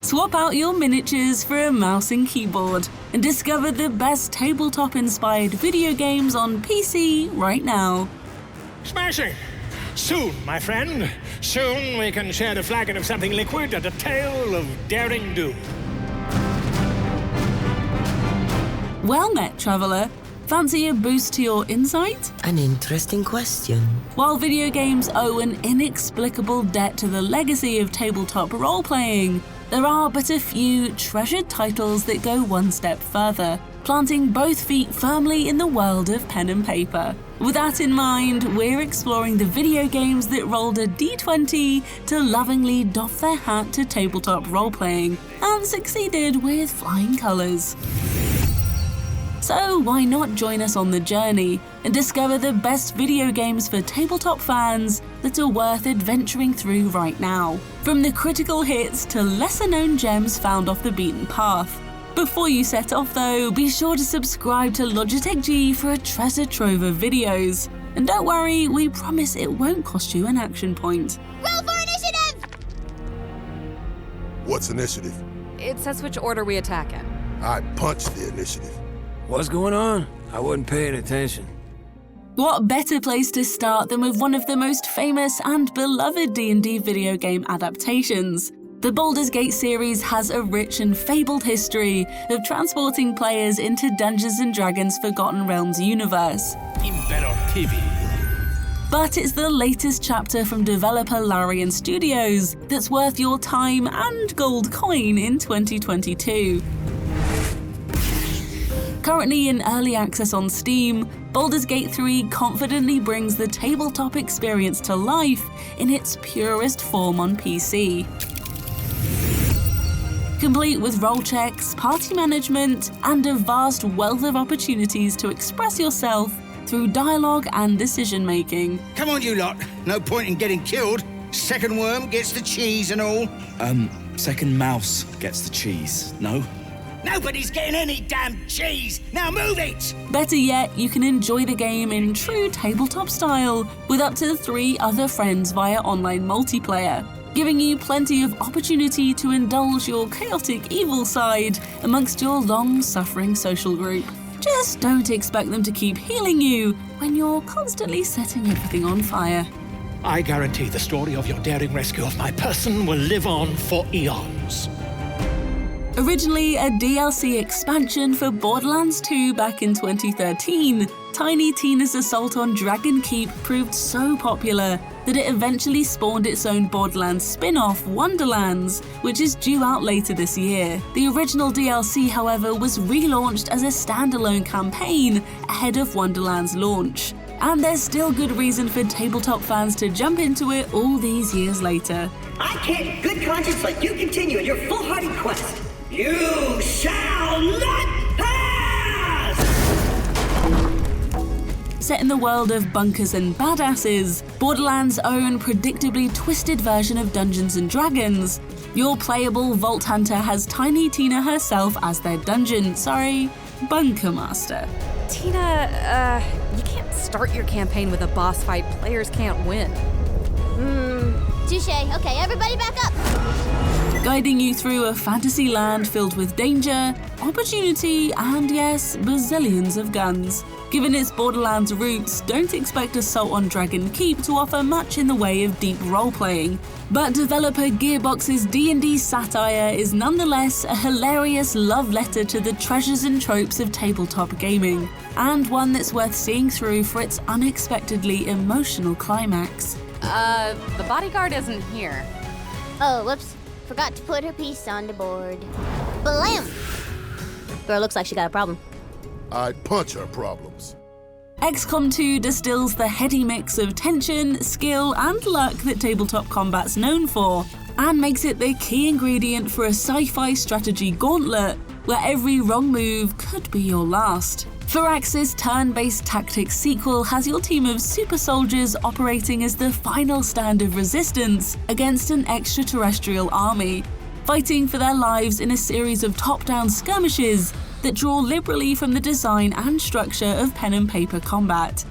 Swap out your miniatures for a mouse and keyboard and discover the best tabletop-inspired video games on PC right now. Smashing! Soon, my friend. Soon we can share a flagon of something liquid and a tale of daring do. Well met, traveler. Fancy a boost to your insight? An interesting question. While video games owe an inexplicable debt to the legacy of tabletop role-playing, there are but a few treasured titles that go one step further, planting both feet firmly in the world of pen and paper. With that in mind, we're exploring the video games that rolled a D20 to lovingly doff their hat to tabletop role-playing and succeeded with flying colours. So why not join us on the journey and discover the best video games for tabletop fans that are worth adventuring through right now, from the critical hits to lesser-known gems found off the beaten path. Before you set off though, be sure to subscribe to Logitech G for a treasure trove of videos. And don't worry, we promise it won't cost you an action point. Roll for initiative! What's initiative? It says which order we attack in. I punched the initiative. What's going on? I wasn't paying attention. What better place to start than with one of the most famous and beloved D&D video game adaptations? The Baldur's Gate series has a rich and fabled history of transporting players into Dungeons & Dragons' Forgotten Realms universe. But it's the latest chapter from developer Larian Studios that's worth your time and gold coin in 2022. Currently in early access on Steam, Baldur's Gate 3 confidently brings the tabletop experience to life in its purest form on PC. Complete with role checks, party management, and a vast wealth of opportunities to express yourself through dialogue and decision-making. Come on, you lot. No point in getting killed. Second worm gets the cheese and all. Second mouse gets the cheese, no? Nobody's getting any damn cheese! Now move it! Better yet, you can enjoy the game in true tabletop style with up to 3 other friends via online multiplayer, giving you plenty of opportunity to indulge your chaotic evil side amongst your long-suffering social group. Just don't expect them to keep healing you when you're constantly setting everything on fire. I guarantee the story of your daring rescue of my person will live on for eons. Originally a DLC expansion for Borderlands 2 back in 2013, Tiny Tina's assault on Dragon Keep proved so popular that it eventually spawned its own Borderlands spin-off, Wonderlands, which is due out later this year. The original DLC, however, was relaunched as a standalone campaign ahead of Wonderland's launch. And there's still good reason for tabletop fans to jump into it all these years later. I can't in good conscience let you continue in your foolhardy quest. You shall not pass! Set in the world of bunkers and badasses, Borderlands' own predictably twisted version of Dungeons & Dragons, your playable Vault Hunter has Tiny Tina herself as their bunker master. Tina, you can't start your campaign with a boss fight players can't win. Touché. Okay, everybody back up. Guiding you through a fantasy land filled with danger, opportunity, and yes, bazillions of guns. Given its Borderlands roots, don't expect Assault on Dragon Keep to offer much in the way of deep role-playing. But developer Gearbox's D&D satire is nonetheless a hilarious love letter to the treasures and tropes of tabletop gaming, and one that's worth seeing through for its unexpectedly emotional climax. The bodyguard isn't here. Oh, whoops. Forgot to put her piece on the board. Blam! Girl looks like she got a problem. I'd punch her problems. XCOM 2 distills the heady mix of tension, skill, and luck that tabletop combat's known for, and makes it the key ingredient for a sci-fi strategy gauntlet where every wrong move could be your last. Firaxis' turn-based tactics sequel has your team of super soldiers operating as the final stand of resistance against an extraterrestrial army, fighting for their lives in a series of top-down skirmishes that draw liberally from the design and structure of pen and paper combat.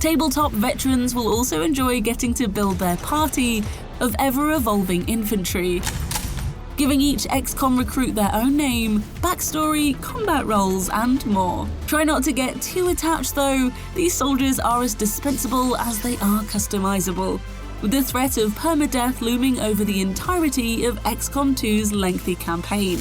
Tabletop veterans will also enjoy getting to build their party of ever-evolving infantry. giving each XCOM recruit their own name, backstory, combat roles, and more. Try not to get too attached though, these soldiers are as dispensable as they are customizable, with the threat of permadeath looming over the entirety of XCOM 2's lengthy campaign.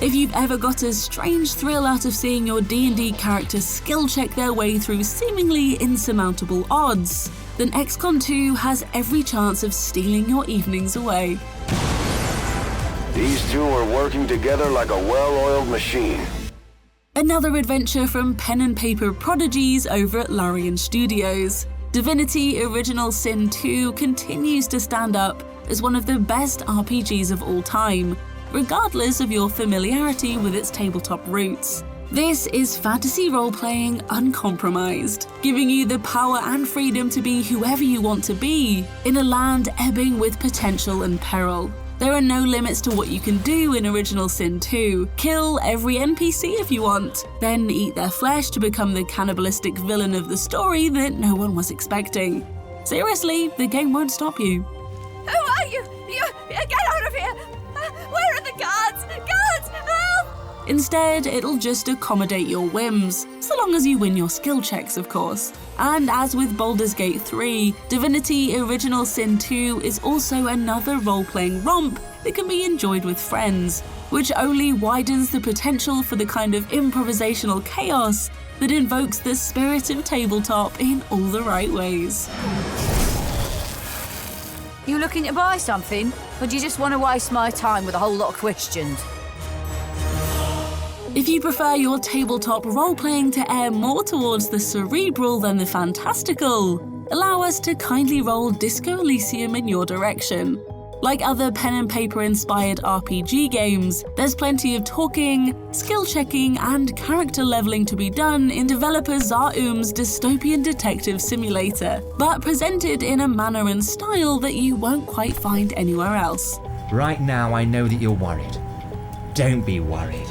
If you've ever got a strange thrill out of seeing your D&D character skill check their way through seemingly insurmountable odds, then XCOM 2 has every chance of stealing your evenings away. These two are working together like a well-oiled machine. Another adventure from pen and paper prodigies over at Larian Studios. Divinity Original Sin 2 continues to stand up as one of the best RPGs of all time, regardless of your familiarity with its tabletop roots. This is fantasy role-playing uncompromised, giving you the power and freedom to be whoever you want to be, in a land ebbing with potential and peril. There are no limits to what you can do in Original Sin 2. Kill every NPC if you want, then eat their flesh to become the cannibalistic villain of the story that no one was expecting. Seriously, the game won't stop you. Who are you? Get out of here! Where are the guards? Guards, help! Instead, it'll just accommodate your whims, so long as you win your skill checks, of course. And as with Baldur's Gate 3, Divinity Original Sin 2 is also another role-playing romp that can be enjoyed with friends, which only widens the potential for the kind of improvisational chaos that invokes the spirit of tabletop in all the right ways. You looking to buy something? Or do you just want to waste my time with a whole lot of questions? If you prefer your tabletop role-playing to err more towards the cerebral than the fantastical, allow us to kindly roll Disco Elysium in your direction. Like other pen and paper inspired RPG games, there's plenty of talking, skill checking, and character leveling to be done in developer Zaum's dystopian detective simulator, but presented in a manner and style that you won't quite find anywhere else. Right now I know that you're worried. Don't be worried.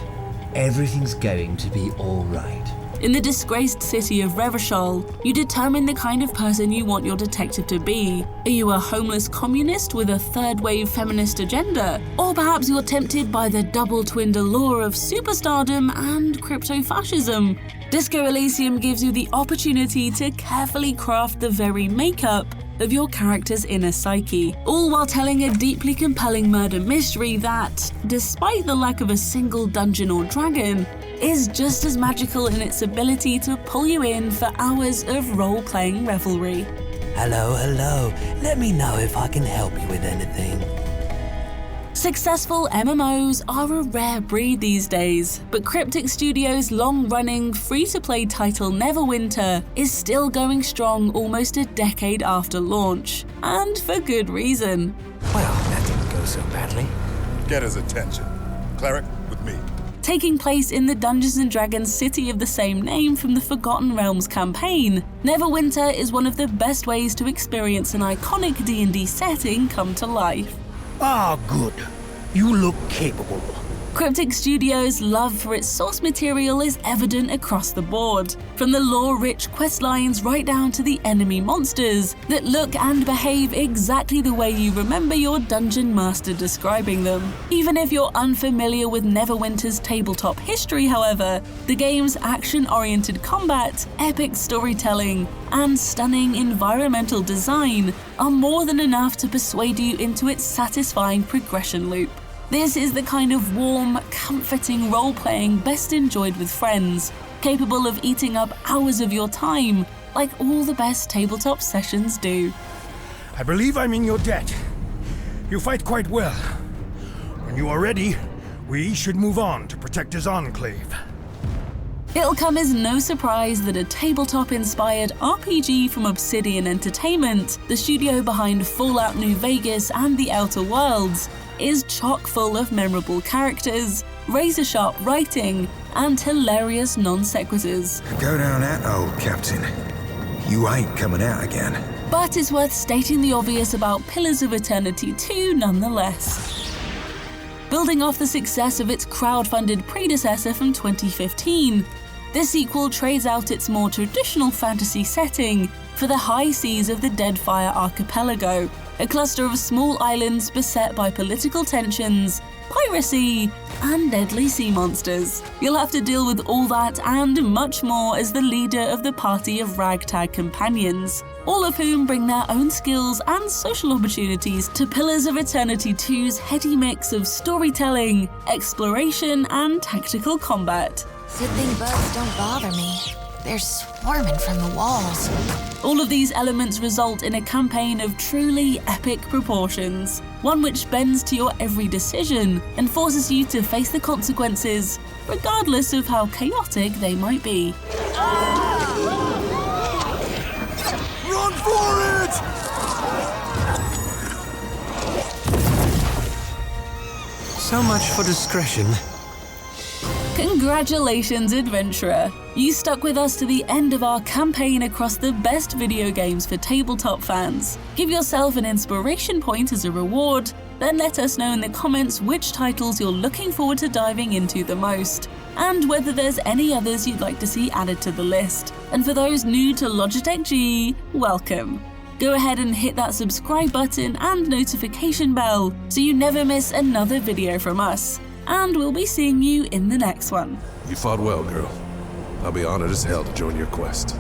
Everything's going to be all right. In the disgraced city of Revachol, you determine the kind of person you want your detective to be. Are you a homeless communist with a third-wave feminist agenda? Or perhaps you're tempted by the double-twinned allure of superstardom and crypto-fascism? Disco Elysium gives you the opportunity to carefully craft the very makeup of your character's inner psyche, all while telling a deeply compelling murder mystery that, despite the lack of a single dungeon or dragon, is just as magical in its ability to pull you in for hours of role-playing revelry. Hello. Let me know if I can help you with anything. Successful MMOs are a rare breed these days, but Cryptic Studios' long-running, free-to-play title Neverwinter is still going strong almost a decade after launch, and for good reason. Well, that didn't go so badly. Get his attention. Cleric, with me. Taking place in the Dungeons & Dragons city of the same name from the Forgotten Realms campaign, Neverwinter is one of the best ways to experience an iconic D&D setting come to life. Ah, good. You look capable. Cryptic Studios' love for its source material is evident across the board, from the lore-rich questlines right down to the enemy monsters that look and behave exactly the way you remember your dungeon master describing them. Even if you're unfamiliar with Neverwinter's tabletop history, however, the game's action-oriented combat, epic storytelling, and stunning environmental design are more than enough to persuade you into its satisfying progression loop. This is the kind of warm, comforting role-playing best enjoyed with friends, capable of eating up hours of your time, like all the best tabletop sessions do. I believe I'm in your debt. You fight quite well. When you are ready, we should move on to protect his enclave. It'll come as no surprise that a tabletop-inspired RPG from Obsidian Entertainment, the studio behind Fallout New Vegas and The Outer Worlds, is chock full of memorable characters, razor-sharp writing, and hilarious non-sequiturs. Go down that hole, Captain. You ain't coming out again. But it's worth stating the obvious about Pillars of Eternity 2 nonetheless. Building off the success of its crowd-funded predecessor from 2015, the sequel trades out its more traditional fantasy setting for the high seas of the Deadfire archipelago, a cluster of small islands beset by political tensions, piracy, and deadly sea monsters. You'll have to deal with all that and much more as the leader of the party of ragtag companions, all of whom bring their own skills and social opportunities to Pillars of Eternity 2's heady mix of storytelling, exploration, and tactical combat. Good thing bugs don't bother me. They're swarming from the walls. All of these elements result in a campaign of truly epic proportions, one which bends to your every decision and forces you to face the consequences, regardless of how chaotic they might be. Run for it! So much for discretion. Congratulations, adventurer! You stuck with us to the end of our campaign across the best video games for tabletop fans. Give yourself an inspiration point as a reward, then let us know in the comments which titles you're looking forward to diving into the most, and whether there's any others you'd like to see added to the list. And for those new to Logitech G, welcome! Go ahead and hit that subscribe button and notification bell so you never miss another video from us. And we'll be seeing you in the next one. You fought well, girl. I'll be honored as hell to join your quest.